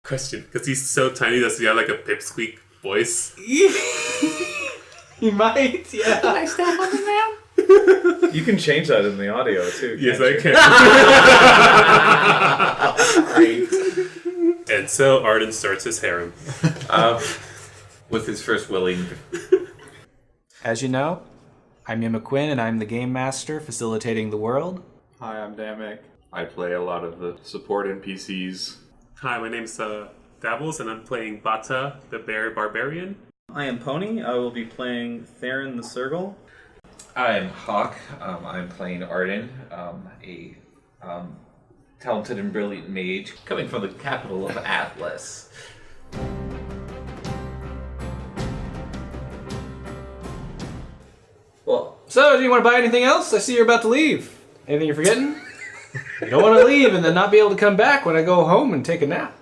Question, because he's so tiny, does he have like a pipsqueak voice? He might, yeah. Can I step on him now? You can change that in the audio too. Yes, I can. Great. And so Arden starts his harem. With his first willing. As you know, I'm Yima Quinn, and I'm the Game Master facilitating the world. Hi, I'm Damek. I play a lot of the support NPCs. Hi, my name's Davils, and I'm playing Bata, the bear barbarian. I am Pony. I will be playing Therrin the Sergal. I'm Hawk. I'm playing Arden, a talented and brilliant mage coming from the capital of Atlas. Well, So, do you want to buy anything else? I see you're about to leave. Anything you're forgetting? You don't want to leave and then not be able to come back when I go home and take a nap.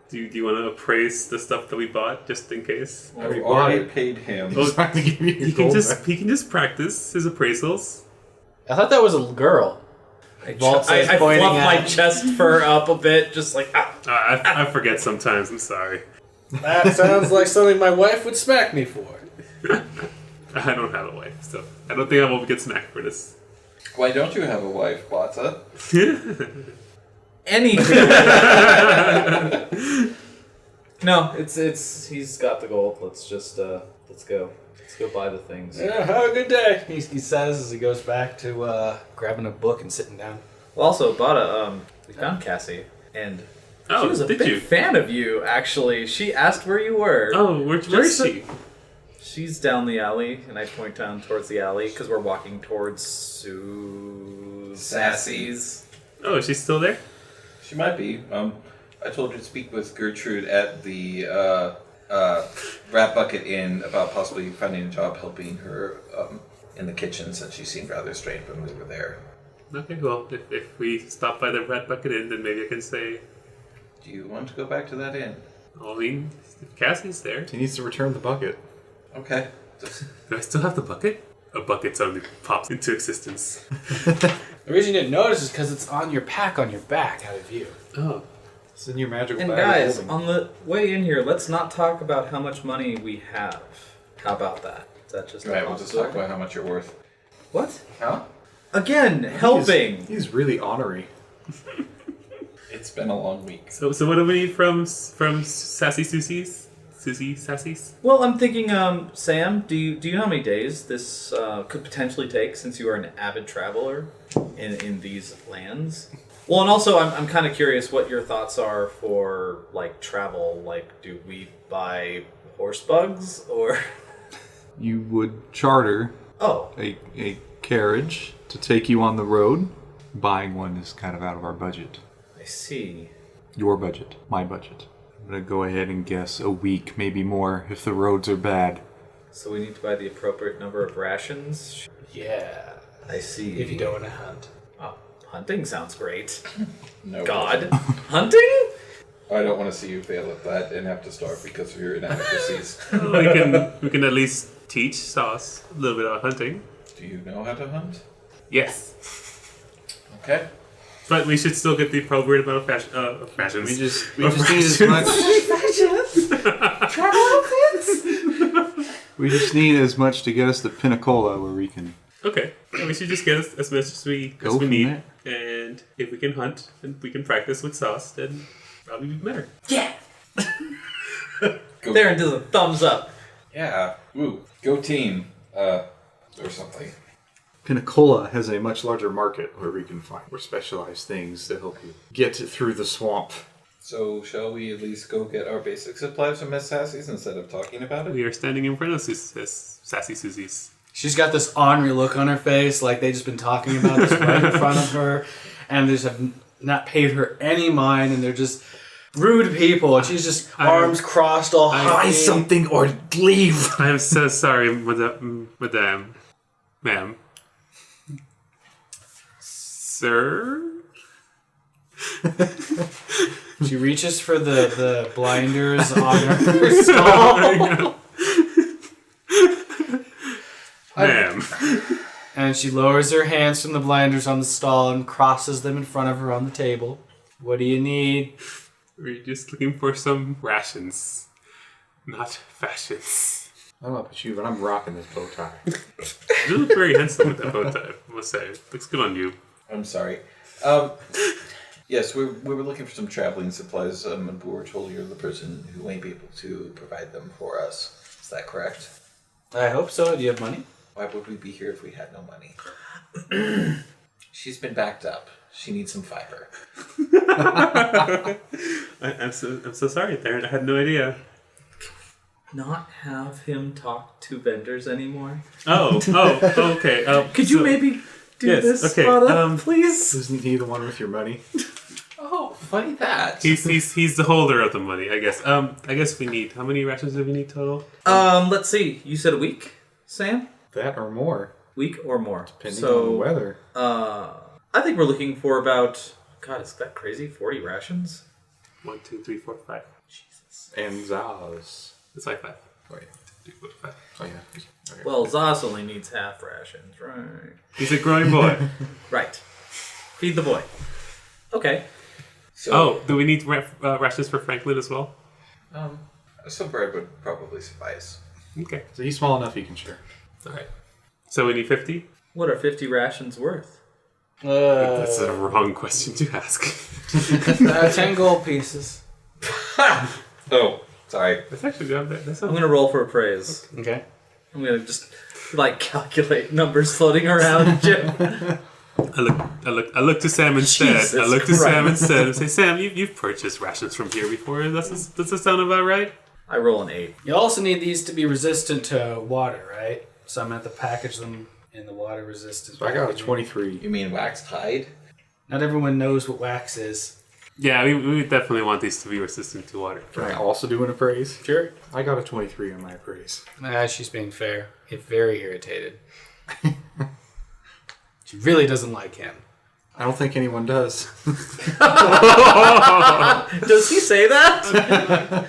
Do you want to appraise the stuff that we bought, just in case? I've already paid him. Oh, Trying to give me he can just practice his appraisals. I thought that was a girl. Vault says, I pointing fluff my at- chest fur up a bit, just like, I forget sometimes, I'm sorry. That sounds like something my wife would smack me for. I don't have a wife, so I don't think I will get smacked for this. Why don't you have a wife, Bata? No, it's he's got the gold. Let's just let's go buy the things. Yeah, have a good day. He says as he goes back to grabbing a book and sitting down. Well, also, Bata, we found Cassie, and Oh, she was a did big you? fan of you. Actually, she asked where you were. Oh, where is she? She's down the alley, and I point down towards the alley because we're walking towards Sassy's. Oh, she's still there? She might be. I told her to speak with Gertrude at the Rat Bucket Inn about possibly finding a job helping her in the kitchen, since she seemed rather strange when we were there. Okay, well, if we stop by the Rat Bucket Inn, then maybe I can say, Do you want to go back to that inn? I mean, if Cassie's there. He needs to return the bucket. Okay. Do I still have the bucket? A bucket suddenly pops into existence. The reason you didn't notice is because it's on your pack on your back, out of view. Oh. It's in your magical And bag. guys, of on holding. the way in here, let's not talk about how much money we have. How about that? Is that just Right, we'll just talk about how much you're worth. What? Huh? Again, helping. He's really honorary. It's been a long week. So what do we need from Sassy Susie's? Susie Sassy's? Well, I'm thinking, Sam, do you know how many days this could potentially take, since you are an avid traveler in these lands? Well, and also, I'm kind of curious what your thoughts are for, like, travel. Like, do we buy horse bugs, or... You would charter Oh, a carriage to take you on the road. Buying one is kind of out of our budget. I see. Your budget. My budget. I'm going to go ahead and guess a week, maybe more, if the roads are bad. So we need to buy the appropriate number of rations? Yeah. I see. If you don't want to hunt. Oh, hunting sounds great. No. God. Hunting? I don't want to see you fail at that and have to starve because of your inadequacies. we can at least teach Sauce a little bit about hunting. Do you know how to hunt? Yes. Okay. But we should still get the appropriate amount of fashions. We just need as much. We just need as much to get us to Pinnacola, where we can. Okay. Yeah, we should just get as much as we need. And if we can hunt and we can practice with Sauce, then probably be better. Yeah! Therrin does a thumbs up. Yeah. Woo. Go team. Or something. Pinnacola has a much larger market where we can find more specialized things to help you get through the swamp. So, shall we at least go get our basic supplies from Miss Sassy's instead of talking about it? We are standing in front of Sassy Susie's. She's got this ornery look on her face, like they've just been talking about this right in front of her, and they just have not paid her any mind, and they're just rude people, and she's just arms crossed all high. Buy something or leave! I am so sorry, madame. Ma'am. Sir? She reaches for the blinders on her stall. Ma'am. And she lowers her hands from the blinders on the stall and crosses them in front of her on the table. What do you need? We're just looking for some rations, not fashions. I don't know about you, but I'm rocking this bow tie. You look very handsome with that bow tie, I must say. Looks good on you. I'm sorry. Yes, we were looking for some traveling supplies, and we were told you're the person who may be able to provide them for us. Is that correct? I hope so. Do you have money? Why would we be here if we had no money? She's been backed up. She needs some fiber. I'm so sorry, Therrin. I had no idea. Not have him talk to vendors anymore. Oh, okay. Could you maybe do this, okay, Bata, please? Isn't he the one with your money? Oh, funny that. He's the holder of the money, I guess. I guess we need. How many rations do we need total? Let's see. You said a week, Sam? That or more, Week or more? depending on the weather. I think we're looking for about. God, is that crazy? 40 rations? 1, 2, 3, 4, 5. Jesus. And Zaz. It's like 5. Oh, yeah. 3, 4, 5. Oh, yeah. Okay. Well, Zos only needs half rations, right? He's a growing boy. Right. Feed the boy. Okay. So, Do we need rations for Franklin as well? some bread would probably suffice. Okay. So he's small enough he can share. All right. So we need 50? What are 50 rations worth? That's a wrong question to ask. 10 gold pieces. Oh, sorry. That's actually good. That's I'm going to roll for appraise. Okay. I'm going to just, calculate numbers floating around, Jim. I look to Sam instead. Jesus I look to Sam Christ. instead and say, Sam, you've purchased rations from here before. Does this sound about right? I roll an 8. You also need these to be resistant to water, right? So I'm going to have to package them in the water resistant. So I got a packaging. 23. You mean waxed hide? Not everyone knows what wax is. Yeah, we definitely want these to be resistant to water. Can I also do an appraise? Sure. I got a 23 on my appraise. She's being fair. Get very irritated. She really doesn't like him. I don't think anyone does. Does he say that?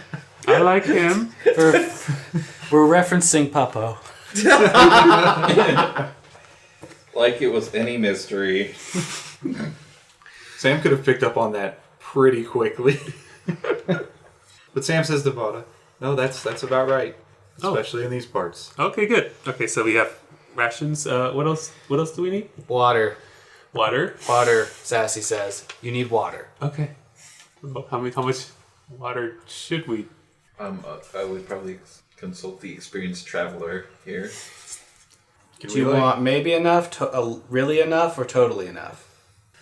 I like him. We're referencing Papo. Like it was any mystery. Sam could have picked up on that pretty quickly. But Sam says to Bata, no, that's about right. Especially in these parts. Okay, good. Okay, so we have rations. What else do we need? Water. Water. Water, Sassy says. You need water. Okay. Well, how much water should we? I would probably consult the experienced traveler here. Do you want maybe enough, really enough, or totally enough?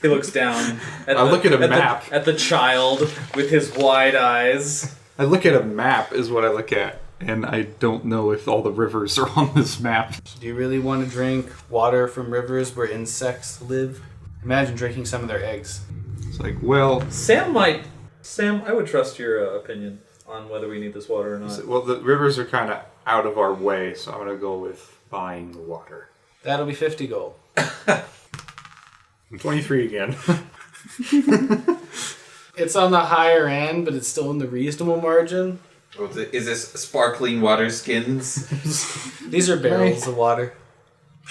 He looks down at look at a map. at the child with his wide eyes. I look at a map is what I look at. And I don't know if all the rivers are on this map. Do you really want to drink water from rivers where insects live? Imagine drinking some of their eggs. It's like, well... Sam, I would trust your opinion on whether we need this water or not. Well, the rivers are kind of out of our way, so I'm going to go with buying the water. That'll be 50 gold. 23 again. It's on the higher end, but it's still in the reasonable margin. Oh, is this sparkling water skins? These are barrels of water.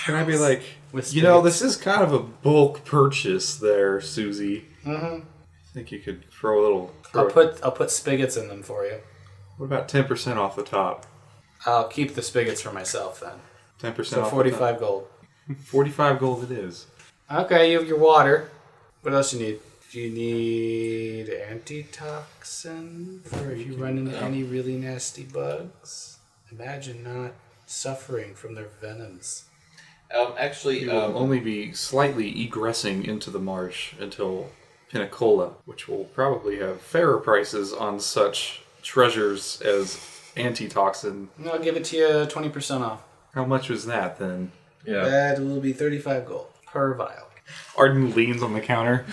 Can I be like, With you know, this is kind of a bulk purchase there, Susie. Mm-hmm. I think you could throw a little... I'll put spigots in them for you. What about 10% off the top? I'll keep the spigots for myself then. 10% So off 45 gold. the top. 45 gold it is. Okay, you have your water. What else you need? Do you need antitoxin for if you run into any really nasty bugs? Imagine not suffering from their venoms. Actually, You will only be slightly egressing into the marsh until Pinacola, which will probably have fairer prices on such treasures as antitoxin. I'll give it to you 20% off. How much was that then? yeah. That will be 35 gold per vial. Arden leans on the counter.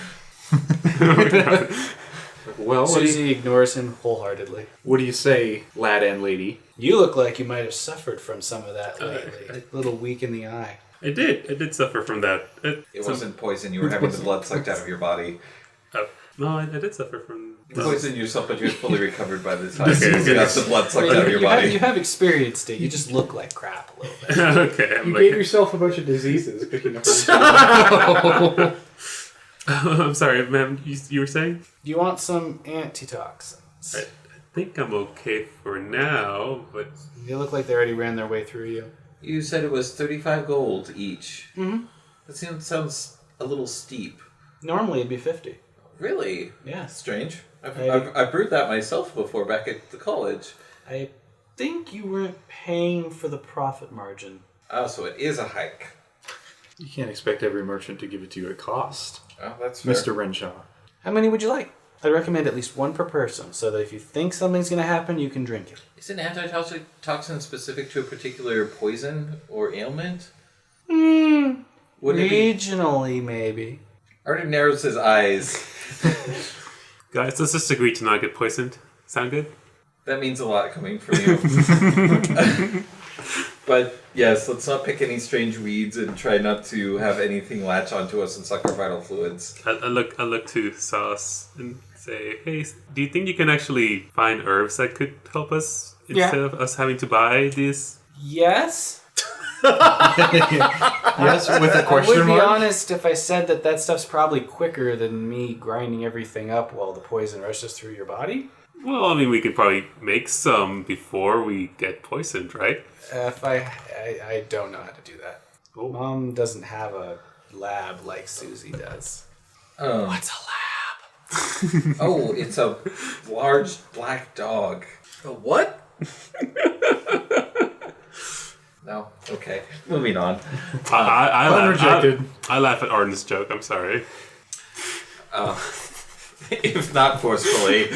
Well, Susie ignores him wholeheartedly. what do you say, lad and lady? You look like you might have suffered from some of that lately. A little weak in the eye. I did suffer from that. It wasn't poison. You were having the blood sucked out of your body. No, I did suffer from. You poisoned yourself, but you're fully recovered by the time Okay, you got the blood sucked out of your you body. have experienced it. You just look like crap a little bit. Okay, I'm You like, gave yourself a bunch of diseases picking up. I'm sorry, ma'am. You were saying? Do you want some antitoxins? I think I'm okay for now, but They look like they already ran their way through you. You said it was 35 gold each. Mm-hmm. That sounds a little steep. Normally it'd be 50. Really? Yeah. Strange. I've brewed that myself before back at the college. I think you weren't paying for the profit margin. Oh, so it is a hike. You can't expect every merchant to give it to you at cost. Oh, that's fair. Mr. Renshaw. How many would you like? I'd recommend at least one per person, so that if you think something's going to happen, you can drink it. Is an antitoxin specific to a particular poison or ailment? Would it be? Regionally, maybe. Arden narrows his eyes. guys, let's just agree to not get poisoned. Sound good? That means a lot coming from you. But yes, let's not pick any strange weeds and try not to have anything latch onto us and suck our vital fluids. I look to Sauce and say, hey, do you think you can actually find herbs that could help us instead of us having to buy these? Yes? Yes, with a I question would be mark? honest if I said that stuff's probably quicker than me grinding everything up while the poison rushes through your body. Well, I mean, we could probably make some before we get poisoned, right? If I don't know how to do that. Oh. Mom doesn't have a lab like Susie does. What's a lab? Oh, it's a large black dog. A what? No? Okay. Moving on. I laugh at Arden's joke. I'm sorry. If not forcefully.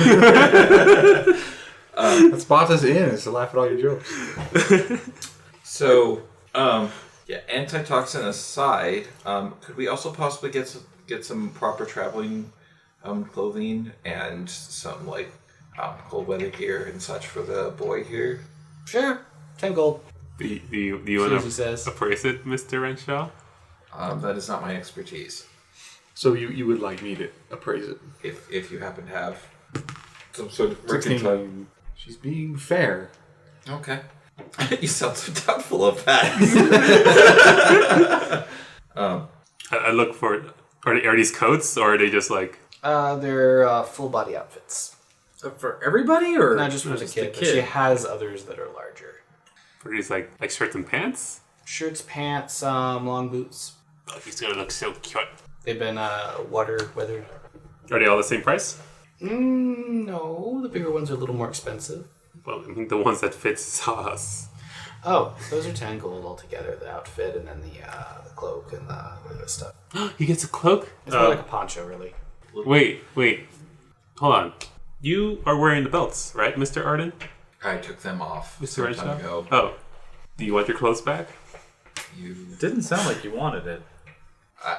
That's Bata's in, is to laugh at all your jokes. So, yeah, antitoxin aside, could we also possibly get some proper traveling clothing and some cold weather gear and such for the boy here? Sure. 10 gold. Do you want Susie says. to appraise it, Mr. Renshaw? That is not my expertise. So you would like me to appraise it? If you happen to have some sort of mercantile. She's being fair. Okay. You sound so doubtful of that. I look for. Are these coats or are they just like? They're full body outfits. For everybody, or Not just for the kid, but she has others that are larger. Are these like shirts and pants? Shirts, pants, long boots. Oh, he's gonna look so cute. They've been weathered. Are they all the same price? No, the bigger ones are a little more expensive. Well, I mean the ones that fit Sauce. Oh, those are 10 gold altogether, the outfit and then the cloak and the stuff. He gets a cloak? It's more like a poncho, really. Wait. Hold on. You are wearing the belts, right, Mr. Arden? I took them off Mr. some time Renshaw? ago. Oh. Do you want your clothes back? You, didn't sound like you wanted it.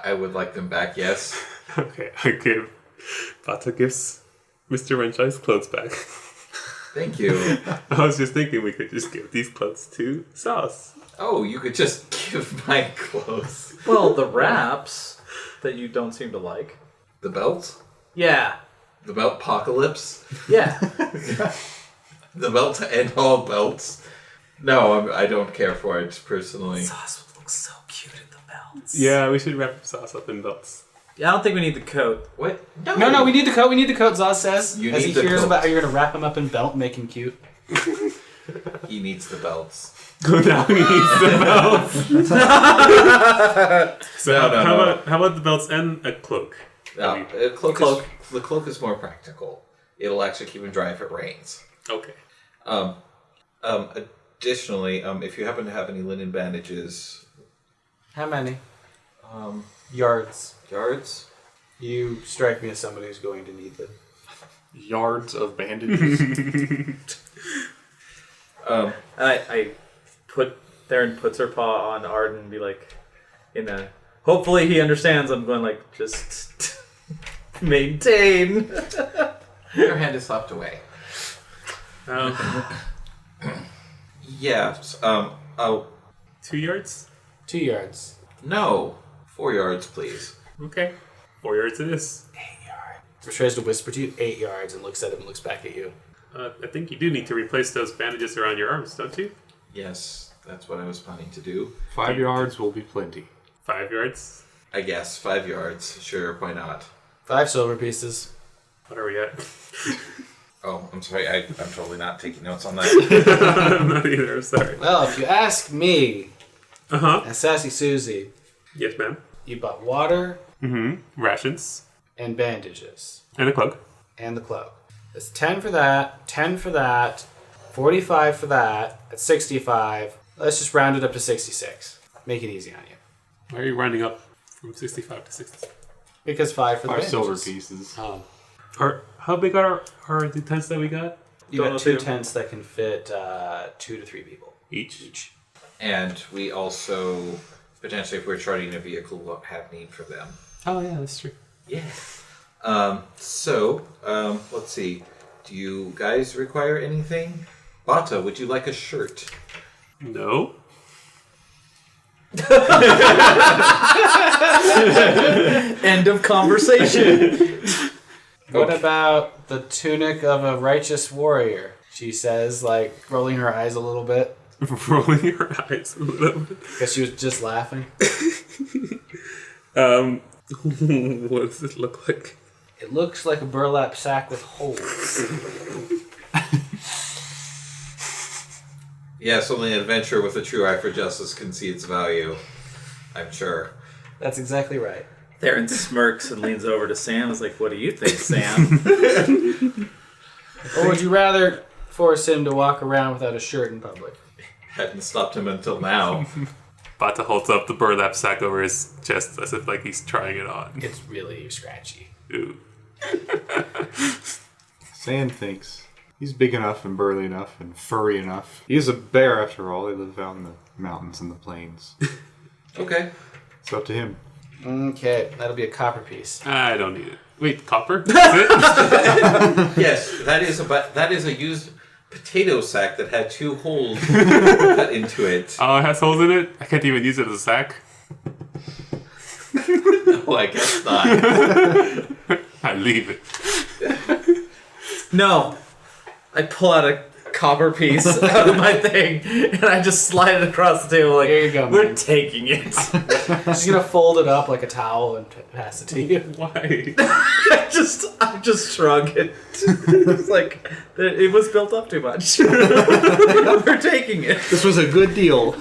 I would like them back, yes. Okay, Bata gives Mr. Renshaw's clothes back. Thank you. I was just thinking we could just give these clothes to Sauce. Oh, you could just give my clothes. Well, the wraps that you don't seem to like. The belt? Yeah. The belt apocalypse? Yeah. The belt to end all belts? No, I don't care for it personally. Sauce would look so cute in the belts. Yeah, we should wrap Sauce up in belts. Yeah, I don't think we need the coat. What? No, we need the coat. We need the coat, Zaz says. You as need he the hears coat. about how you're going to wrap him up in belt and make him cute. He needs the belts. Now he needs the belts. So No. how about the belts and a cloak? No, the cloak is more practical. It'll actually keep him dry if it rains. Okay. Additionally, if you happen to have any linen bandages, How many? Yards. yards. You strike me as somebody who's going to need them. Yards of bandages. And I put Therrin puts her paw on Arden and be like, hopefully he understands. I'm going like, just maintain. Your hand is slapped away. Yes. 2 yards? 2 yards. No. 4 yards, please. Okay. 4 yards it is. 8 yards. He tries to whisper to you 8 yards and looks at him and looks back at you. I think you do need to replace those bandages around your arms, don't you? Yes, that's what I was planning to do. 5 yards will be plenty. 5 yards? I guess 5 yards. Sure, why not? 5 silver pieces. What are we at? Oh, I'm sorry. I'm totally not taking notes on that. I'm not either. I'm sorry. Well, if you ask me, Uh-huh. and Sassy Susie, Yes, ma'am. you bought water Mm-hmm. Rations. and bandages And a cloak. and the cloak. It's 10 for that, 10 for that, 45 for that. That's 65. Let's just round it up to 66. Make it easy on you. Why are you rounding up from 65 to 60? Because 5 for the 5 bandages. silver pieces. How big are the tents that we got? You Don't got know 2 too. tents that can fit 2 to 3 people. Each. And we also, potentially, if we're charting a vehicle, will have need for them. Oh, yeah, that's true. Yeah. Let's see. Do you guys require anything? Bata, would you like a shirt? No. End of conversation. What about the tunic of a righteous warrior? She says, like, rolling her eyes a little bit. Rolling your eyes a little bit. Because she was just laughing. What does it look like? It looks like a burlap sack with holes. Yes, only an adventurer with a true eye for justice can see its value. I'm sure. That's exactly right. Therrin smirks and leans over to Sam. Is like, "What do you think, Sam?" Or would you rather force him to walk around without a shirt in public? Hadn't stopped him until now. Bata holds up the burlap sack over his chest as if like he's trying it on. It's really scratchy. Ooh. Sam thinks he's big enough and burly enough and furry enough. He is a bear after all. They live out in the mountains and the plains. Okay. It's up to him. Okay, that'll be a copper piece. I don't need it. Wait, copper? That's it? Yes, that is a used potato sack that had 2 holes cut into it. Oh, it has holes in it? I can't even use it as a sack. No, I guess not. I leave it. No. I pull out a copper piece out of my thing and I just slide it across the table like, Here you go, we're man. taking it. She's gonna fold it up like a towel and pass it to you. Why? I just shrug it. It's like, it was built up too much. We're taking it. This was a good deal.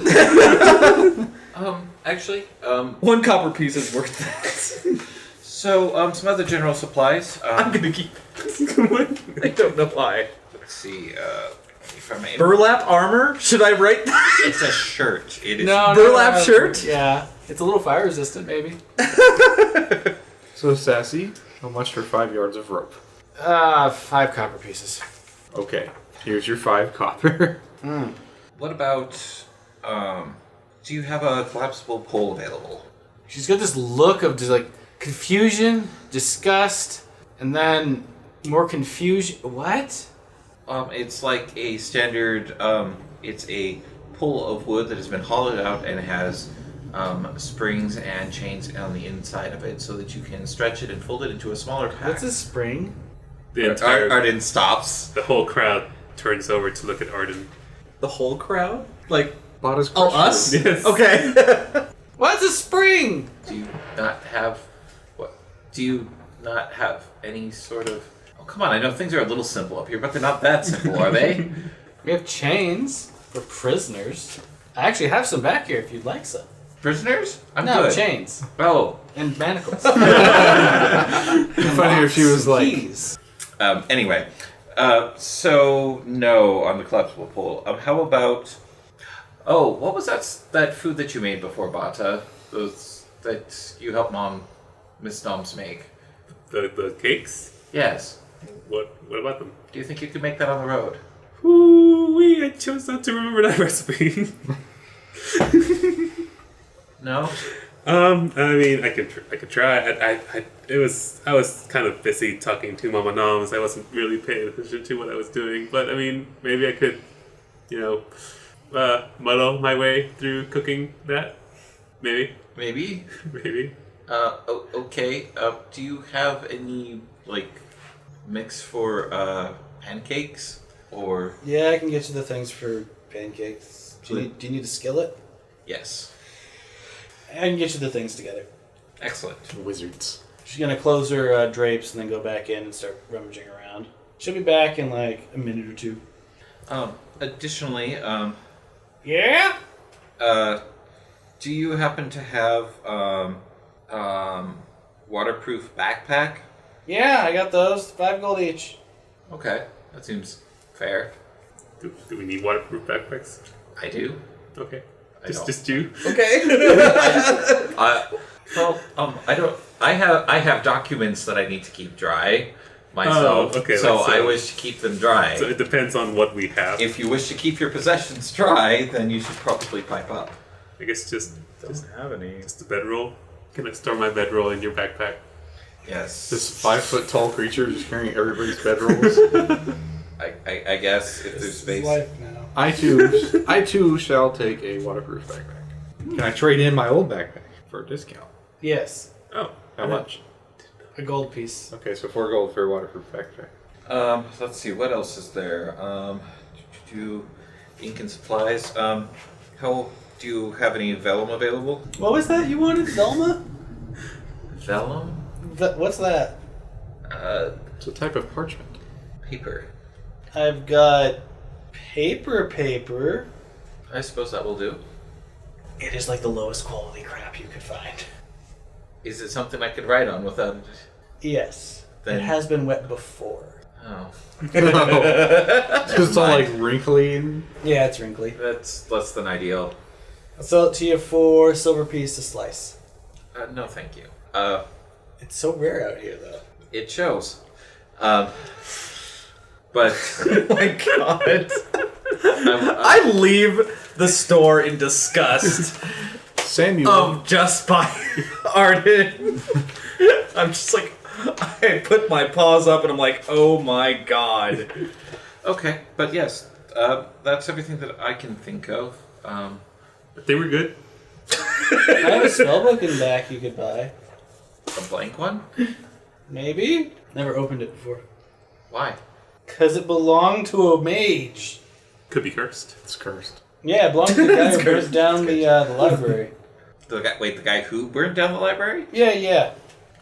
Actually, 1 copper piece is worth that. so, some other general supplies. I'm gonna keep it. I don't know why. Let's see, if I may. Burlap armor? Should I write that? It's a shirt. It is. Burlap shirt? Yeah. It's a little fire resistant, maybe. So, Sassy, how much for 5 yards of rope? 5 copper pieces. Okay, here's your 5 copper. What about, do you have a collapsible pole available? She's got this look of just like confusion, disgust, and then more confusion. What? It's like a standard, it's a pole of wood that has been hollowed out and has springs and chains on the inside of it so that you can stretch it and fold it into a smaller pack. What's a spring? The entire, Arden stops. the whole crowd turns over to look at Arden. The whole crowd? Like, Bata's oh, question. us? Yes. Okay. What's a spring? Do you not have what? Do you not have any sort of? Oh, come on! I know things are a little simple up here, but they're not that simple, are they? We have chains for prisoners. I actually have some back here if you'd like some. Prisoners? I'm No, good. chains Oh, and manacles. Funny if she was like, Keys. Anyway, so no on the collapsible pole. How about? Oh, what was that food that you made before, Bata? Those that you helped Miss Noms make. The cakes? Yes. What about them? Do you think you could make that on the road? Ooh, I chose not to remember that recipe. No. I mean, I could try. I was kind of busy talking to Mama Noms. I wasn't really paying attention to what I was doing. But I mean, maybe I could, muddle my way through cooking that. Maybe. Maybe. Maybe. Okay. Do you have any mix for pancakes or? Yeah, I can get you the things for pancakes. Do you need a skillet? Yes. I can get you the things together. Excellent. Wizards. She's gonna close her drapes and then go back in and start rummaging around. She'll be back in like a minute or two. Additionally, Yeah? do you happen to have waterproof backpack? Yeah, I got those. 5 gold each. Okay, that seems fair. Do we need waterproof backpacks? I do. Okay. I don't. Just you. Okay. I don't. I have documents that I need to keep dry myself. Oh, okay, so like I so. wish to keep them dry. So it depends on what we have. If you wish to keep your possessions dry, then you should probably pipe up. I guess just Don't have any. a bedroll. Can I store my bedroll in your backpack? Yes. This 5 foot tall creature just carrying everybody's bedrolls. I guess if there's space. Life now. I too shall take a waterproof backpack. Can I trade in my old backpack for a discount? Yes. Oh, How much? A gold piece. Okay, so 4 gold for a waterproof backpack. Let's see, what else is there? Ink and supplies. How do you have any vellum available? What was that you wanted, Velma? Vellum? What's that? It's a type of parchment. Paper. I've got paper. I suppose that will do. It is like the lowest quality crap you could find. Is it something I could write on without? Yes. Then- It has been wet before. Oh, It's all like wrinkly and... Yeah, it's wrinkly. that's less than ideal. I'll sell it to you for silver piece a slice. No, thank you. It's so rare out here, though. It shows. But Oh my god. I leave the store in disgust Samuel. of just by Arden. I'm just like, I put my paws up and I'm like, oh my god. okay, but yes, that's everything that I can think of. but they were good. I have a spellbook in back you could buy. A blank one? Maybe? Never opened it before. Why? Because it belonged to a mage. Could be cursed. It's cursed. Yeah, it belonged to the guy who burnt down the library. The guy who burned down the library? Yeah,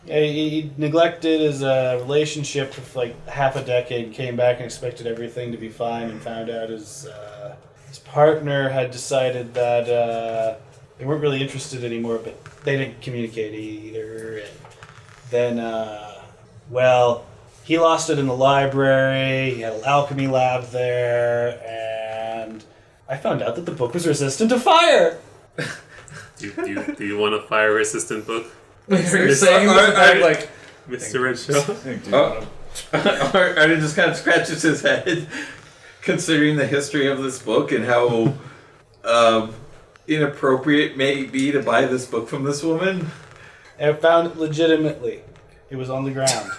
he neglected his relationship for like half a decade, came back and expected everything to be fine, and found out his partner had decided that they weren't really interested anymore, but they didn't communicate either. And then, he lost it in the library, he had an alchemy lab there, and I found out that the book was resistant to fire! Do you want a fire resistant book, You're saying like, Mr. Renshaw? Arden just kind of scratches his head, considering the history of this book and how inappropriate it may be to buy this book from this woman. And I found it legitimately. It was on the ground.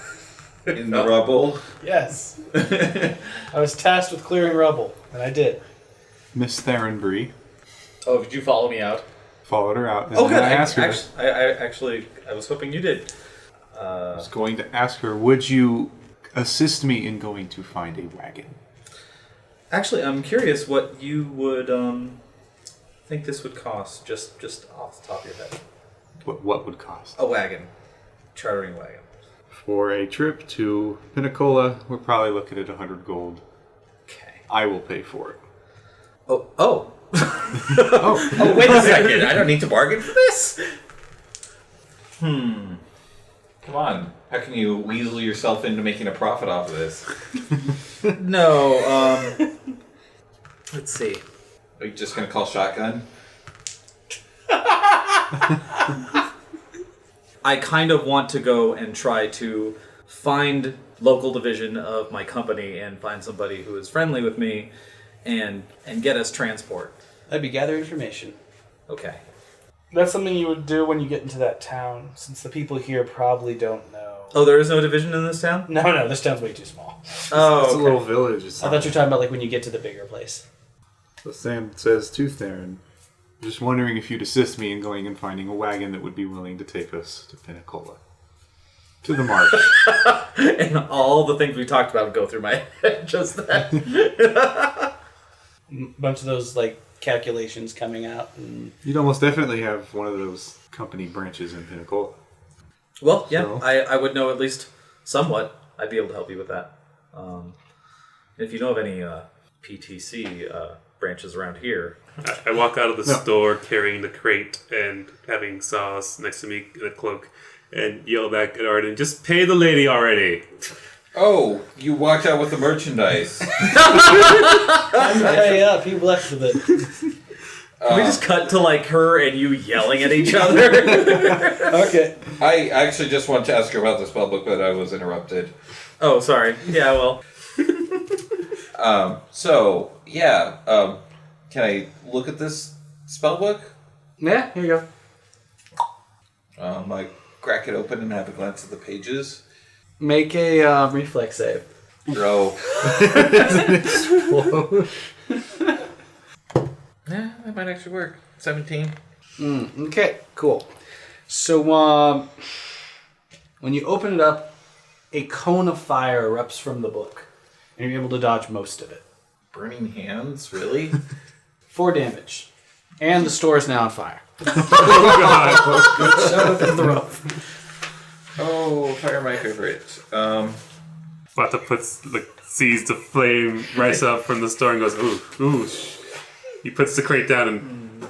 In the rubble. Yes. I was tasked with clearing rubble, and I did. Miss Therrin Bree oh, did you follow me out? followed her out. And Oh, then good. I asked her. I was hoping you did. I was going to ask her, would you assist me in going to find a wagon? Actually, I'm curious what you would think this would cost, just off the top of your head. What would cost? A wagon. Chartering a wagon. For a trip to Pinnacola, we're probably looking at 100 gold. Okay. I will pay for it. Oh. Oh, wait a second. I don't need to bargain for this? Come on. How can you weasel yourself into making a profit off of this? No, let's see. Are you just going to call shotgun? I kind of want to go and try to find local division of my company and find somebody who is friendly with me and get us transport. That'd be gather information. Okay. That's something you would do when you get into that town, since the people here probably don't know. Oh, there is no division in this town? No, this town's way too small. Oh, It's okay. a little village. I thought you were talking about like when you get to the bigger place. So Sam says to Therrin, just wondering if you'd assist me in going and finding a wagon that would be willing to take us to Pinnacola. To the march. And all the things we talked about go through my head just then. Bunch of those like calculations coming out. And You'd almost definitely have one of those company branches in Pinnacola. Well, yeah, So- I would know at least somewhat. I'd be able to help you with that. If you know of any PTC branches around here. I walk out of the store carrying the crate and having Saws next to me in a cloak and yell back at Arden, just pay the lady already. Oh, you walked out with the merchandise. Hey up, he left with it. Can we just cut to like her and you yelling at each other? Okay. I actually just want to ask her about the spellbook, but I was interrupted. Oh, sorry. Yeah, well. Can I look at this spellbook? Yeah, here you go. I crack it open and have a glance at the pages. Make a reflex save. Bro. Yeah, that might actually work. 17. Okay, cool. So, when you open it up, a cone of fire erupts from the book, and you're able to dodge most of it. Burning hands? Really? 4 damage. And the store is now on fire. Oh god. Shut up in the rope. Oh, fire my favorite. Bata sees the flame rise up from the store and goes, ooh. He puts the crate down and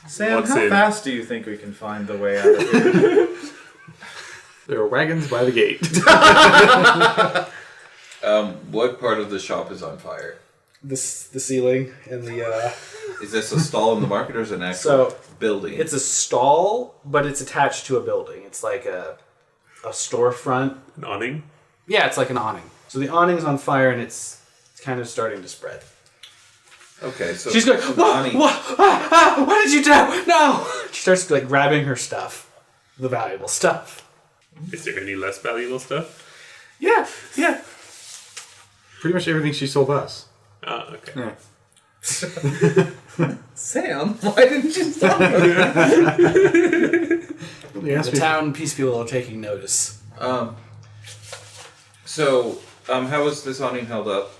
Sam, What's how in? fast do you think we can find the way out of here? There are wagons by the gate. What part of the shop is on fire? The ceiling and the... Is this a stall in the market or is it an actual building? It's a stall, but it's attached to a building. It's like a storefront. an awning. Yeah, it's like an awning. So the awning's on fire and it's kind of starting to spread. Okay, so She's going, so what? Bonnie- What did you do? No! She starts like grabbing her stuff. The valuable stuff. Is there any less valuable stuff? Yeah. Pretty much everything she sold us. Oh, okay. Yeah. Sam, why didn't you stop her? The town peace people are taking notice. how is this awning held up?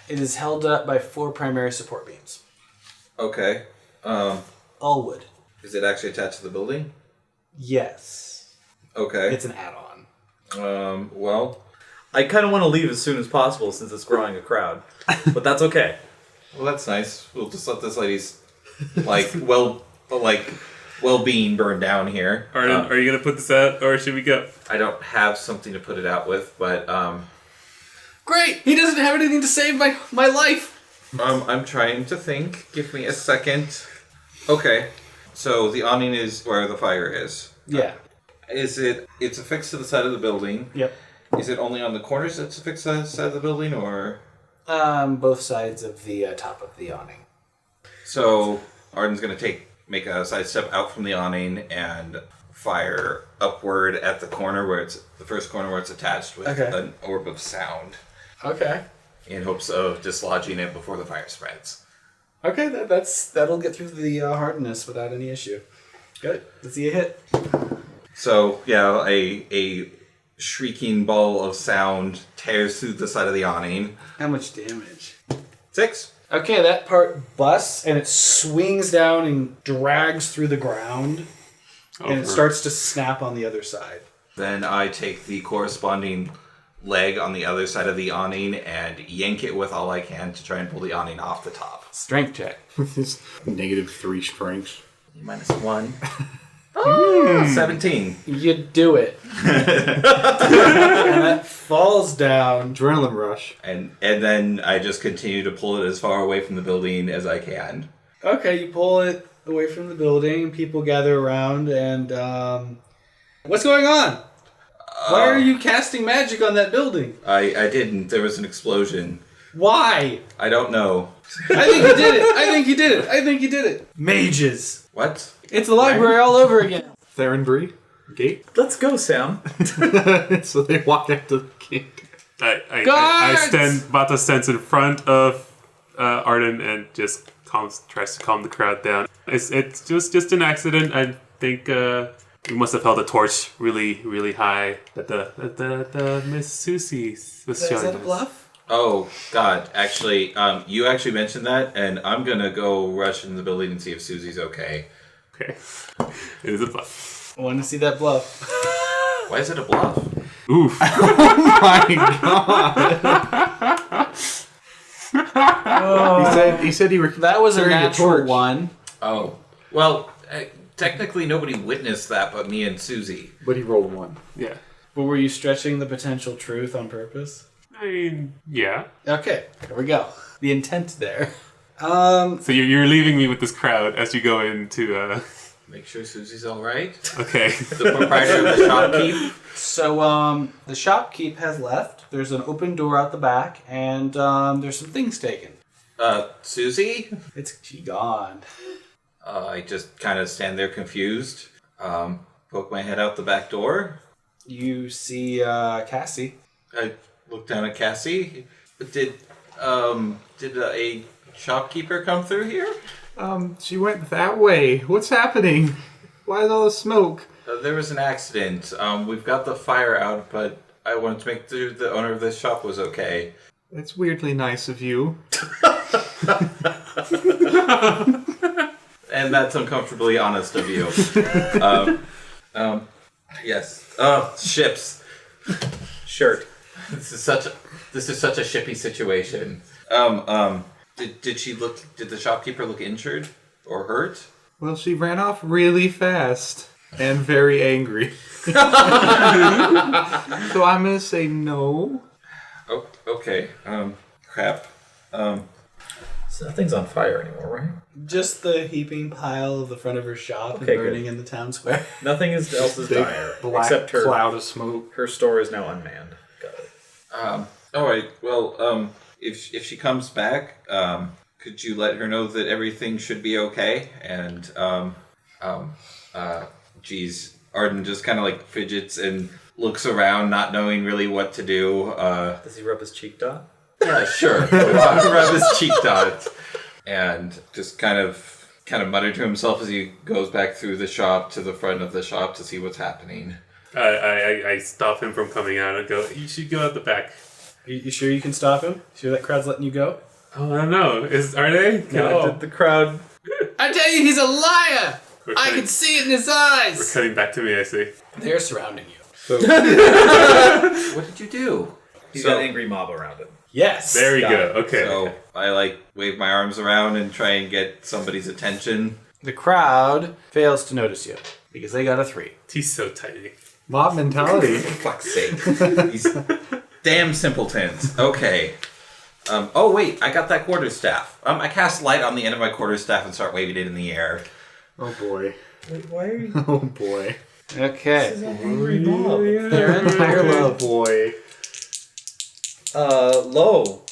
It is held up by 4 primary support beams. Okay. All wood. Is it actually attached to the building? Yes. Okay. It's an add-on. Well, I kind of want to leave as soon as possible since it's growing a crowd. But that's okay. that's nice. We'll just let this lady's well-being burn down here. Arden, are you gonna put this out or should we go? I don't have something to put it out with, but Great! He doesn't have anything to save my life! I'm trying to think. Give me a second. Okay. So the awning is where the fire is. Yeah. It's affixed to the side of the building. Yep. Is it only on the corners that's affixed to the side of the building, or? Both sides of the top of the awning. So Arden's gonna make a side step out from the awning and fire upward at the corner where it's the first corner where it's attached with an orb of sound, Okay. in hopes of dislodging it before the fire spreads. Okay, that'll get through the hardness without any issue. Good. Let's see a hit. So yeah, a shrieking ball of sound tears through the side of the awning. How much damage? 6. Okay, that part busts and it swings down and drags through the ground. And it starts to snap on the other side. Then I take the corresponding leg on the other side of the awning and yank it with all I can to try and pull the awning off the top. Strength check. It's -3 strength. -1. 17. You do it. And that falls down. Adrenaline rush. And then I just continue to pull it as far away from the building as I can. Okay, you pull it away from the building. People gather around and... what's going on? Why are you casting magic on that building? I didn't. There was an explosion. Why? I don't know. I think you did it. I think you did it. Mages. What? It's the library all over again. Therrin Bree. Gate. Let's go, Sam. So they walk out to the gate. Bata stands in front of Arden and just tries to calm the crowd down. It's just an accident. I think we must have held a torch really, really high that the Miss Susie was showing Is that a us. bluff? Oh, God. Actually, you actually mentioned that, and I'm going to go rush into the building and see if Susie's okay. Okay, it is a bluff. I want to see that bluff. Why is it a bluff? Oof. My God. He said he That was a carried natural torch. one. Oh. Well, technically nobody witnessed that but me and Susie. But he rolled 1. Yeah. But were you stretching the potential truth on purpose? I mean, yeah. Okay, here we go. The intent there. So you're leaving me with this crowd as you go into. Make sure Susie's all right. Okay. The proprietor of the shopkeep. So, the shopkeep has left. There's an open door out the back, and there's some things taken. Susie? She gone. I just kind of stand there confused. Poke my head out the back door. You see Cassie. I look down at Cassie. Did a shopkeeper come through here? She went that way. What's happening? Why is all the smoke? There was an accident. We've got the fire out, but I wanted to make sure the owner of this shop was okay. That's weirdly nice of you. And that's uncomfortably honest of you. Yes. Ships. Shirt. This is such a shippy situation. Did the shopkeeper look injured or hurt? Well, she ran off really fast and very angry. So I'm gonna say no. Oh, okay. Crap. So nothing's on fire anymore, right? Just the heaping pile of the front of her shop Okay, and burning good. in the town square. Nothing else is Big dire, black except her cloud of smoke. her store is now unmanned. Got it. All right. Well, if she comes back, could you let her know that everything should be okay? And Arden just kind of like fidgets and looks around, not knowing really what to do. Does he rub his cheek dot? Yeah, sure. Rub his cheek dot, and just kind of mutter to himself as he goes back through the shop to the front of the shop to see what's happening. I stop him from coming out and go, you should go out the back. You sure you can stop him? Sure that crowd's letting you go? Oh, I don't know. Are they? No. Did the crowd... I tell you, he's a liar! We're I cutting- can see it in his We're eyes! cutting back to me, I see. They're surrounding you. What did you do? He's So- got an angry mob around him. Yes! There we Got go. it. Okay. So I wave my arms around and try and get somebody's attention. The crowd fails to notice you because they got a 3. He's so tiny. Mob mentality. For fuck's sake. These damn simpletons. Okay. Oh wait, I got that quarterstaff. I cast light on the end of my quarterstaff and start waving it in the air. Oh boy. Wait, why are you... Oh boy. Okay. This is an angry mob. Therrin, higher Oh low. boy. Low.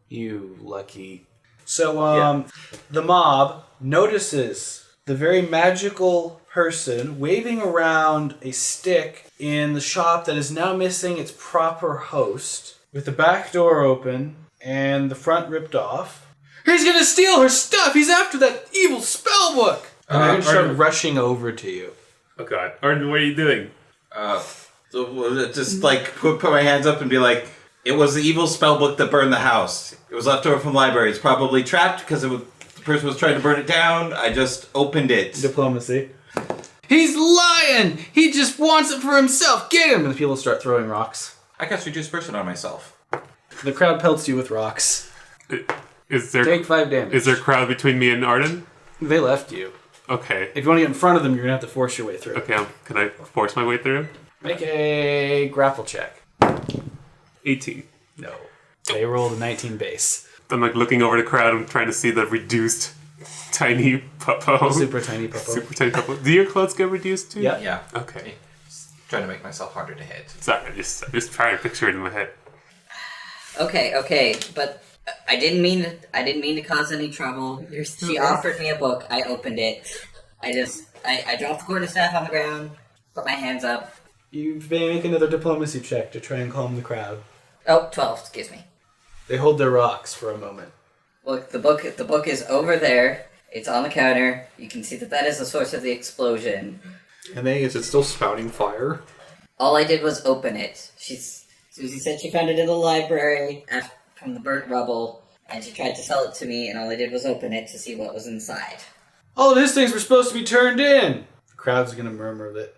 You lucky. So, the mob notices the very magical person waving around a stick in the shop that is now missing its proper host, with the back door open and the front ripped off. He's gonna steal her stuff! He's after that evil spellbook! And they're gonna start Arden. rushing over to you. Oh god. Arden, what are you doing? So just like put my hands up and be like, it was the evil spellbook that burned the house. It was left over from the library. It's probably trapped because the person was trying to burn it down. I just opened it. Diplomacy. He's lying! He just wants it for himself! Get him! And the people start throwing rocks. I cast reduced person on myself. The crowd pelts you with rocks. Is there Take 5 damage. is there a crowd between me and Arden? They left you. Okay. If you want to get in front of them, you're gonna have to force your way through. Okay, can I force my way through? Make a grapple check. 18. No. They rolled a 19 base. I'm like looking over the crowd and trying to see the reduced tiny puppo. Super tiny puppo. Super tiny puppo. Do your clothes get reduced too? Yeah. Yeah. Okay. Just trying to make myself harder to hit. Sorry, I'm just trying to picture it in my head. Okay, but I didn't mean to cause any trouble. She offered me a book. I opened it. I dropped the quarterstaff on the ground, put my hands up. You may make another diplomacy check to try and calm the crowd. Oh, 12, excuse me. They hold their rocks for a moment. Look, the book is over there. It's on the counter. You can see that is the source of the explosion. And then is it still spouting fire? All I did was open it. Susie said she found it in the library from the burnt rubble, and she tried to sell it to me, and all I did was open it to see what was inside. All of his things were supposed to be turned in! The crowd's gonna murmur that.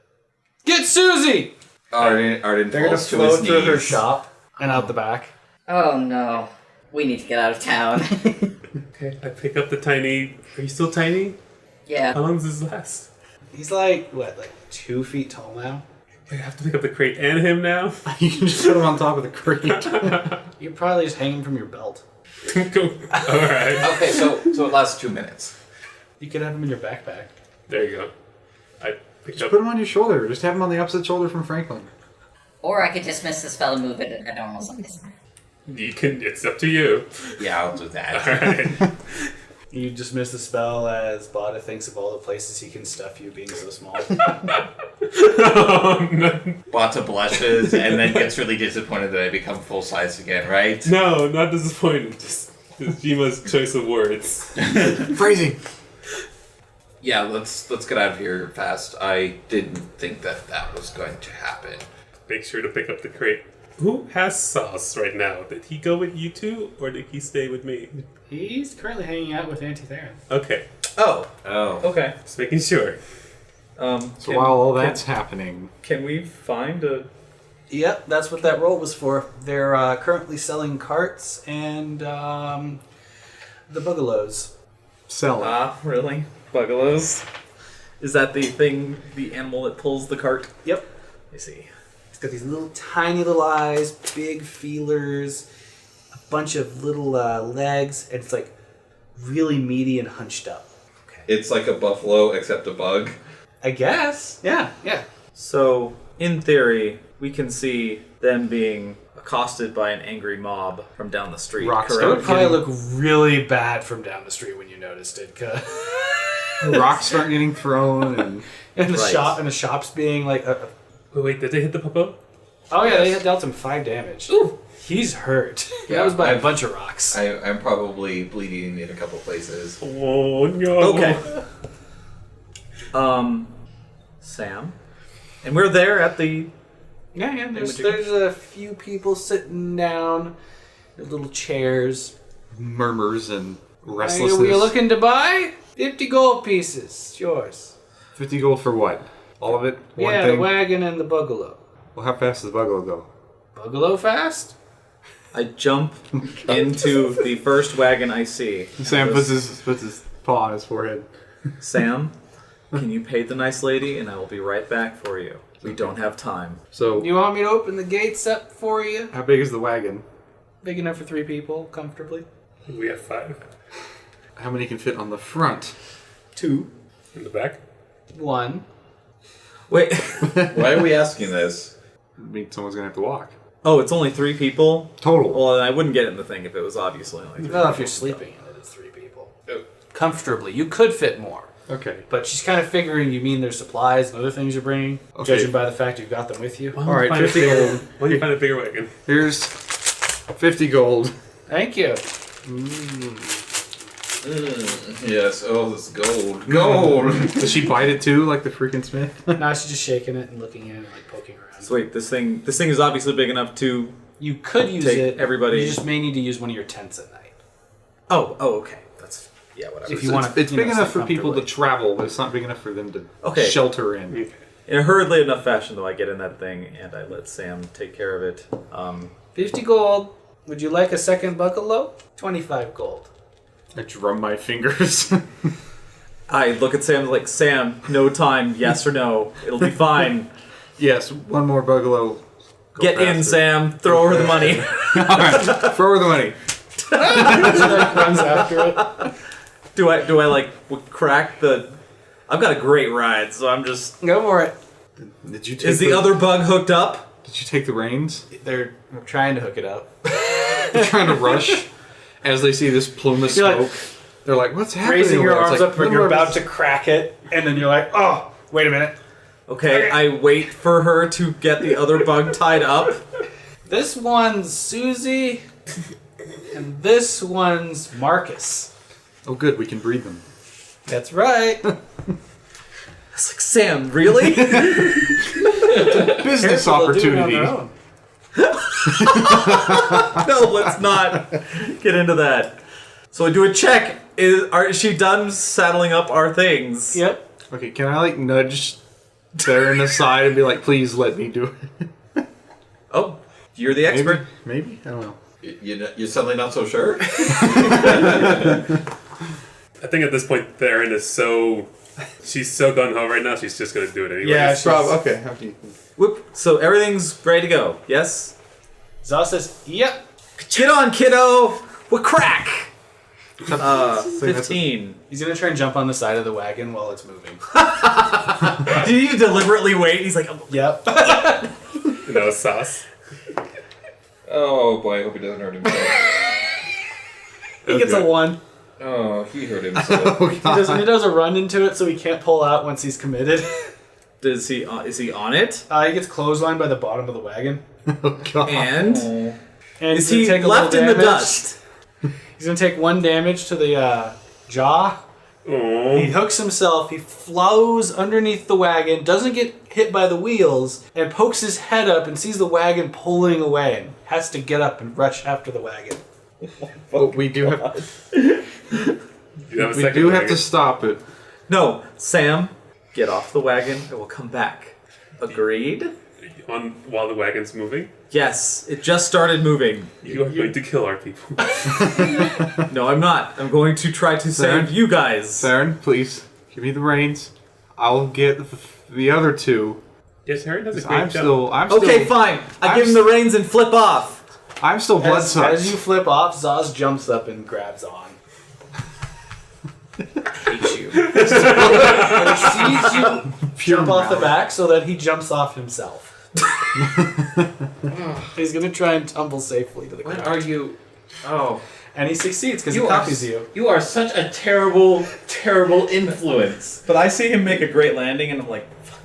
Get Susie! Arden They're gonna falls to flow his through her knees. shop and out the back. Oh no. We need to get out of town. Okay, I pick up the tiny. Are you still tiny? How Yeah. long does this last? He's like 2 feet tall now. I have to pick up the crate and him now. You can just put him on top of the crate. You probably just hang him from your belt. All right, Okay, so it lasts 2 minutes. You could have him in your backpack. there you go. I picked Just up. put him on your shoulder. Just have him on the opposite shoulder from Franklin. Or I could dismiss the spell and move it at normal size. You can. It's up to you. Yeah, I'll do All that. right. You dismiss the spell as Bata thinks of all the places he can stuff you being so small. Oh, no. Bata blushes and then gets really disappointed that I become full size again, right? No, not disappointed. Just Jima's choice of words. Phrasing. Yeah, let's get out of here fast. I didn't think that was going to happen. Make sure to pick up the crate. Who has sauce right now? Did he go with you two, or did he stay with me? He's currently hanging out with Therrin. Okay, Oh, Oh. okay. just making sure. So while all that's happening, Can we find a... Yep, that's what that roll was for. They're currently selling carts and the bugalows. sell it. Ah, really? Bugalows? Is that the thing, the animal that pulls the cart? Yep. I see. It's got these little tiny little eyes, big feelers, a bunch of little legs, and it's like really meaty and hunched up. It's like a buffalo except a bug. I guess. Yeah, yeah. So, in theory, we can see them being accosted by an angry mob from down the street, Rocks It would correct? probably look really bad from down the street when you noticed it, 'cause Rocks start getting thrown, and and the Right. shop's being like, Wait, did they hit the popo? oh yeah, they had dealt him 5 damage. Ooh, he's hurt. Yeah, That was by a I've- bunch of rocks. I'm probably bleeding in a couple places. Oh no. Okay. Sam? And we're there at the... Yeah, there's a few people sitting down in little chairs. murmurs and What restlessness. are you looking to buy? 50 gold pieces. It's yours. 50 gold for what? All of it? One Yeah, thing? the wagon and the bugalo. Well, how fast does the bugalo go? Bugalo fast? I jump into the first wagon I see. Sam puts his paw on his forehead. Sam, can you pay the nice lady and I will be right back for you. We don't have time. So, You want me to open the gates up for you? how big is the wagon? Big enough for 3 people, comfortably. We have 5 How many can fit on the front? 2. in the back. 1. Wait. Why are we asking this? I mean, someone's gonna have to walk. Oh, it's only 3 people? Total. Well, then I wouldn't get in the thing if it was obviously only 3 Well, if people. you're sleeping in it, it's 3 people. Comfortably. You could fit more. Okay. But she's kind of figuring you mean there's supplies and other things you're bringing, Okay. judging by the fact you've got them with you. Why All right, don't you 50 find a gold. bigger- Why don't you find a bigger wagon? Here's 50 gold. Thank you. Yes, oh, this gold. Gold! Does she bite it too, like the freaking smith? Now she's just shaking it and looking at it, like poking around. So wait, this thing is obviously big enough to... You could use Take it. everybody- You just may need to use one of your tents at night. Oh, okay. That's... Yeah, whatever. If you want to, It's big enough for people to travel, but it's not big enough for them to Okay. shelter in. In a hurriedly enough fashion, though, I get in that thing and I let Sam take care of it. 50 gold. Would you like a second buckalo? 25 gold. I drum my fingers. I look at Sam like, Sam, no time, yes or no. It'll be fine. Yes, one more bugalo. Go Get in, faster. Sam. Throw her the money. Alright, throw her the money. She like runs after it. Do I like crack the... I've got a great ride, so I'm just... Go for it. Did you take Is the other bug hooked up? Did you take the reins? They're trying to hook it up. They're trying to rush as they see this plume of You're smoke. like- They're like, what's happening? Raising your over there?" arms It's like, up when you're about to crack it, and then you're like, oh, wait a minute. Okay, I wait for her to get the other bug tied up. This one's Susie, and this one's Marcus. Oh good, we can breed them. That's right. It's like, Sam, really? Business They'll do it on opportunity. their own. No, let's not get into that. So I do a check. Is she done saddling up our things? Yep. Okay, can I like nudge Therrin aside and be like, please let me do it. Oh, you're the expert. Maybe? I don't know. You're suddenly not so sure? I think at this point, Therrin is she's so gung-ho right now, she's just going to do it anyway. Yeah, Okay. Whoop. So everything's ready to go. Yes. Zaz says, "Yep." Get on, kiddo. What crack? 15. He's gonna try and jump on the side of the wagon while it's moving. Did you deliberately wait? He's like, oh. Yep. No sauce. Oh boy, I hope he doesn't hurt himself. He gets a 1. Oh, he hurt himself. He does a run into it, so he can't pull out once he's committed. Is he on it? He gets clotheslined by the bottom of the wagon. Oh, God. And And is he's he gonna take a left little in the damage. dust? He's gonna take 1 damage to the jaw. Oh. He hooks himself, he flows underneath the wagon, doesn't get hit by the wheels, and pokes his head up and sees the wagon pulling away and has to get up and rush after the wagon. But we do have to stop it. No, Sam, get off the wagon and we'll come back. Agreed? While the wagon's moving? Yes, it just started moving. You are going to kill our people. No, I'm not. I'm going to try to save you guys. Therrin, please, give me the reins. I'll get the other 2. Yes, Harry does a great job. Okay, fine. I give him the reins and flip off. I'm still blood As sucked. you flip off, Zaz jumps up and grabs on. I hate you. And he sees you jump off the back so that he jumps off himself. He's gonna try and tumble safely to the ground. What are you? Oh. And he succeeds because he You copies you. You are such a terrible, terrible influence. But I see him make a great landing and I'm like, fuck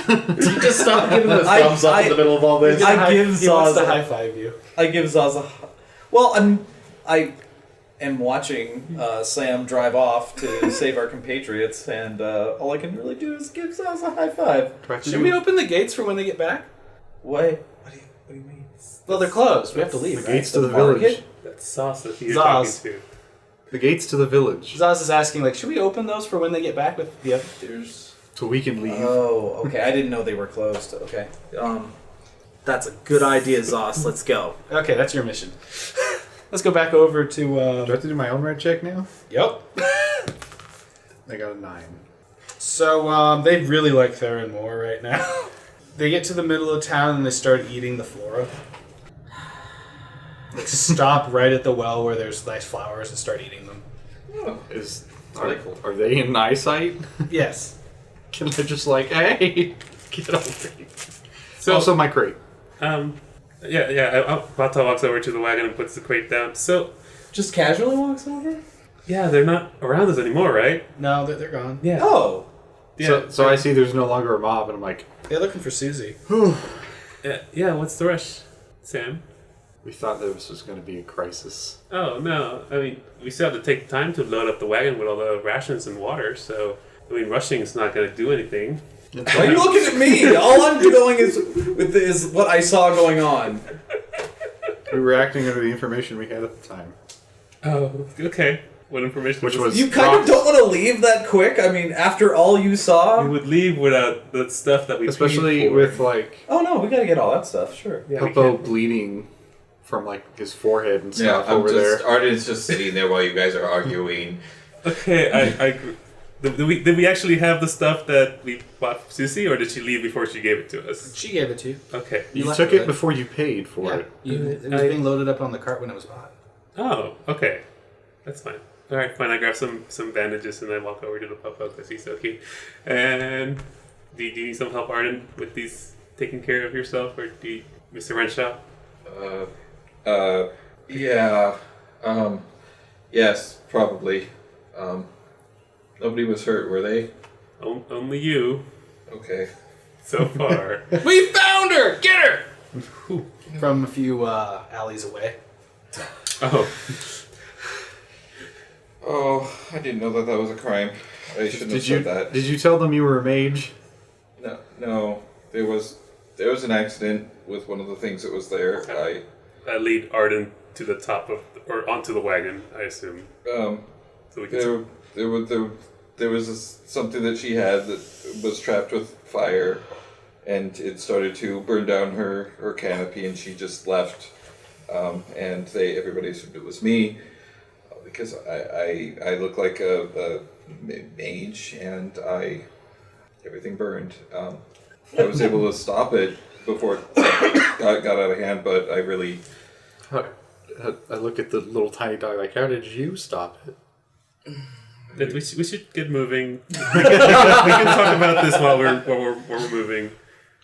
yeah. You just stop giving him a thumbs up in the middle of all this. He wants Zaz to high five you. I give Zaz a... Well, I am watching Sam drive off to save our compatriots, and all I can really do is give Zaz a high five. Should we open the gates for when they get back? What do you mean? Well, they're closed. We have to leave. The gates to the village. That's sauce that you're Zaz. talking to. The gates to the village. Zaz is asking, like, should we open those for when they get back with the others? So we can leave. Oh, okay. I didn't know they were closed. Okay. That's a good idea, Zaz. Let's go. Okay, that's your mission. Let's go back over to... Do I have to do my own red check now? Yep. I got a 9. So, they really like Therrin more right now. They get to the middle of town and they start eating the flora. They stop right at the well where there's nice flowers and start eating them. Are they in eyesight? Yes. Can I just like, hey, get over here? So, Also my crate. Bata walks over to the wagon and puts the crate down. So, Just casually walks over? yeah, they're not around us anymore, right? No, they're gone. Yeah. Oh. Yeah. So I see there's no longer a mob, and I'm like, They're looking for Susie. Yeah, what's the rush, Sam? we thought this was going to be a crisis. Oh, no. I mean, we still have to take time to load up the wagon with all the rations and water, so, I mean, rushing is not going to do anything. Why are you looking at me? All I'm doing is what I saw going on. We were acting under the information we had at the time. Oh, okay. What information Which was You kind of don't want to leave that quick. I mean, after all you saw. We would leave without the stuff that we Especially paid for. with like Oh no, we gotta get all that stuff. Sure. Yeah, we Popo can't- bleeding from like his forehead and Yeah, stuff over there. Arden's just sitting there while you guys are arguing. Okay, I did we actually have the stuff that we bought for Susie, or did she leave before she gave it to us? She gave it to you. Okay. You left took with it before you paid for it. It was being loaded up on the cart when it was bought. Oh, okay. That's fine. All right, fine. I grab some bandages and I walk over to the pupo because he's so cute. And do you need some help, Arden, with these taking care of yourself, or do you, Mr. Renshaw? Yeah. Yes, probably. Nobody was hurt, were they? Only you, Okay. so far. We found her! Get her! From a few alleys away. Oh, Oh, I didn't know that was a crime. I shouldn't have said that. Did you tell them you were a mage? No. There was an accident with one of the things that was there. I lead Arden to the top of, or onto the wagon, I assume. So we can. There there was something that she had that was trapped with fire, and it started to burn down her canopy, and she just left. And everybody assumed it was me because I look like a mage, and everything burned. I was able to stop it before it got out of hand, but I really... I look at the little tiny dog like, how did you stop it? We should get moving. We can talk about this while we're moving.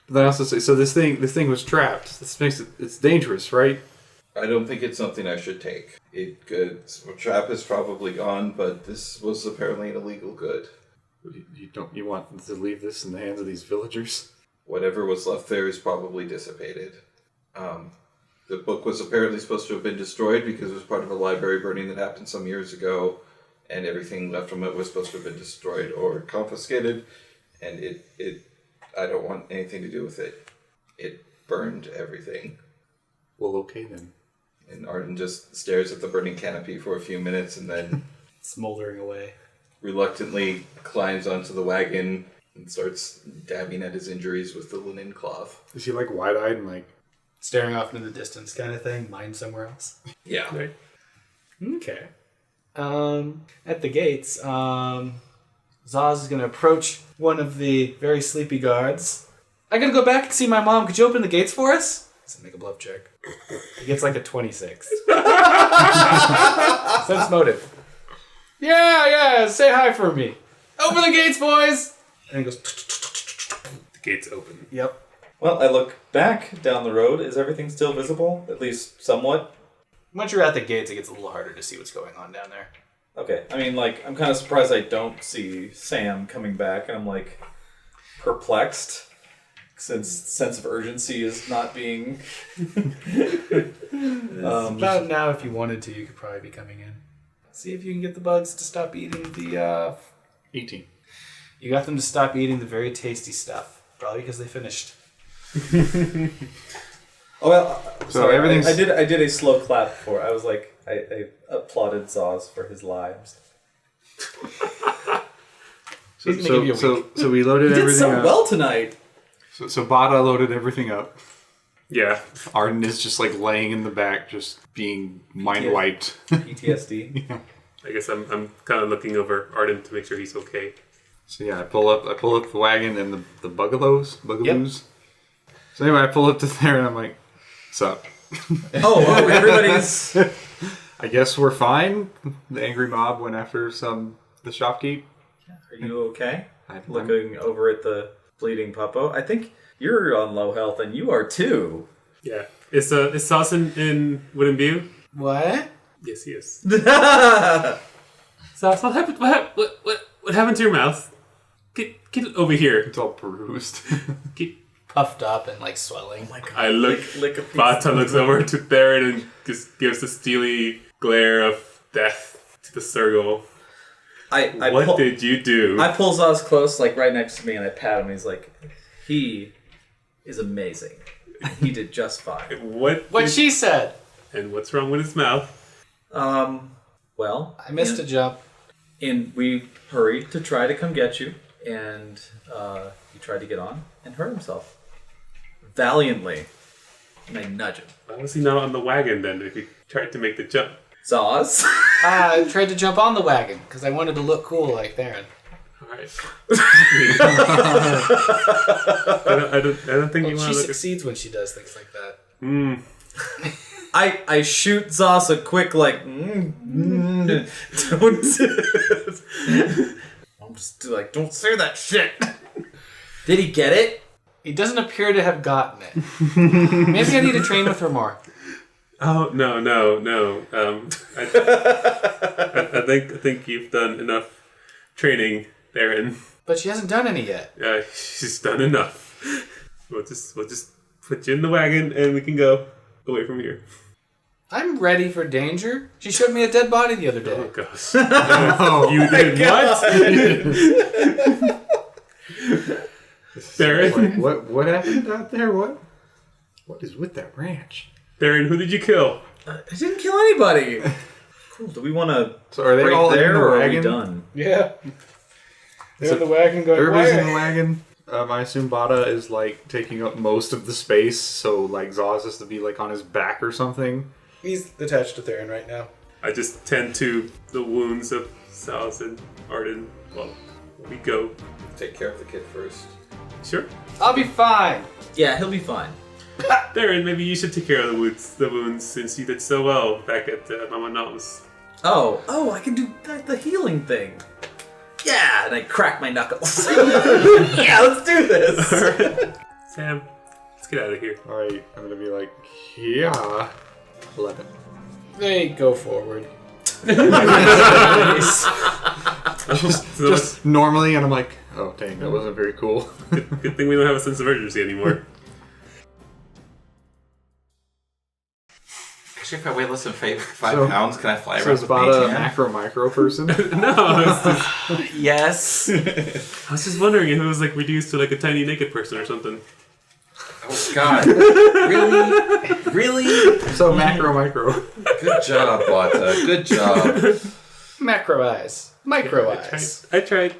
But then I also say, so this thing was trapped. This makes it's dangerous, right? I don't think it's something I should take. Trap is probably gone, but this was apparently an illegal good. You want to leave this in the hands of these villagers? Whatever was left there is probably dissipated. The book was apparently supposed to have been destroyed because it was part of a library burning that happened some years ago, and everything left from it was supposed to have been destroyed or confiscated, and I don't want anything to do with it. It burned everything. Well, okay then. And Arden just stares at the burning canopy for a few minutes and then Smoldering away. reluctantly climbs onto the wagon and starts dabbing at his injuries with the linen cloth. Is he like wide-eyed and like... Staring off into the distance kind of thing. Mind somewhere else. Yeah. Right. Okay. At the gates, Zaz is going to approach one of the very sleepy guards. I got to go back and see my mom. Could you open the gates for us? Does it make a bluff check? He gets like a 26. Sense motive. Yeah, say hi for me. Open the gates, boys! And he goes... The gates open. Yep. Well, I look back down the road. Is everything still visible? At least somewhat? Once you're at the gates, it gets a little harder to see what's going on down there. Okay. I mean, like, I'm kind of surprised I don't see Sam coming back. I'm, like, perplexed. Since sense of urgency is not being... About now, if you wanted to, you could probably be coming in. See if you can get the bugs to stop eating the... 18. You got them to stop eating the very tasty stuff. Probably because they finished. Oh, well, So sorry, everything's- I did a slow clap for it. I was like, I applauded Zaz for his lives. He's gonna give you a So we loaded You did everything so up. well tonight. So Bata loaded everything up. Yeah. Arden is just like laying in the back, just being mind wiped. PTSD. I guess I'm kind of looking over Arden to make sure he's okay. So yeah, I pull up the wagon and the bugaloos. So anyway, I pull up to there and I'm like, "What's up?" Oh, everybody's... I guess we're fine. The angry mob went after the shopkeep. Are you okay? I'm- Looking over at the bleeding puppo. I think you're on low health, and you are too. Yeah. Is Sauce in Wooden View? What? Yes, he is. Sauce, what happened? What happened to your mouth? Get it over here. It's all bruised. Get, Puffed up and like swelling. my God. I look. Lick a piece. Bata looks over to Therrin and just gives a steely glare of death to the circle. What did you do? I pull Zaz close, like right next to me, and I pat him. He's like, he is amazing. He did just fine. What she said. And what's wrong with his mouth? Well, I missed a jump. and we hurried to try to come get you, and he tried to get on and hurt himself valiantly. And I nudge him. Why was he not on the wagon then if he tried to make the jump? Zaz. I tried to jump on the wagon because I wanted to look cool like Therrin. Alright. I don't think you Well, want she to look succeeds when she does things like that. I shoot Zaz a quick like don't I'm just like, don't say that shit. Did he get it? He doesn't appear to have gotten it. Maybe I need to train with her more. Oh no. I think you've done enough training, Therrin. But she hasn't done any yet. She's done enough. We'll just put you in the wagon and we can go away from here. I'm ready for danger. She showed me a dead body the other day. Oh gosh. You did what? Therrin, what happened out there? What is with that ranch? Therrin, who did you kill? I didn't kill anybody. Cool. Do we want to So are they break all in there, the or are we wagon? done? Yeah. They're in the wagon going, Everybody's in where? the wagon. I assume Bata is like taking up most of the space, so like Zaz has to be like on his back or something. He's attached to Therrin right now. I just tend to the wounds of Sal's and Arden. Well, we go. Take care of the kid first. Sure. I'll be fine. Yeah, he'll be fine. Therrin, maybe you should take care of the wounds since you did so well back at Mama Nom's. Oh, I can do the healing thing. Yeah, and I crack my knuckles. Yeah, let's do this. Sam, let's get out of here. All right, I'm gonna be like, yeah, 11. They go forward. Just normally, and I'm like, oh dang, that wasn't very cool. Good thing we don't have a sense of urgency anymore. Actually, if I weigh less than 5 So- pounds, can I fly So around is with Bata a me? macro micro person? No, I was, just, Yes. I was just wondering if it was like reduced to like a tiny naked person or something. Oh God! Really? Really? So macro micro. Good job, Bata. Good job. Macro eyes. Micro eyes. I tried.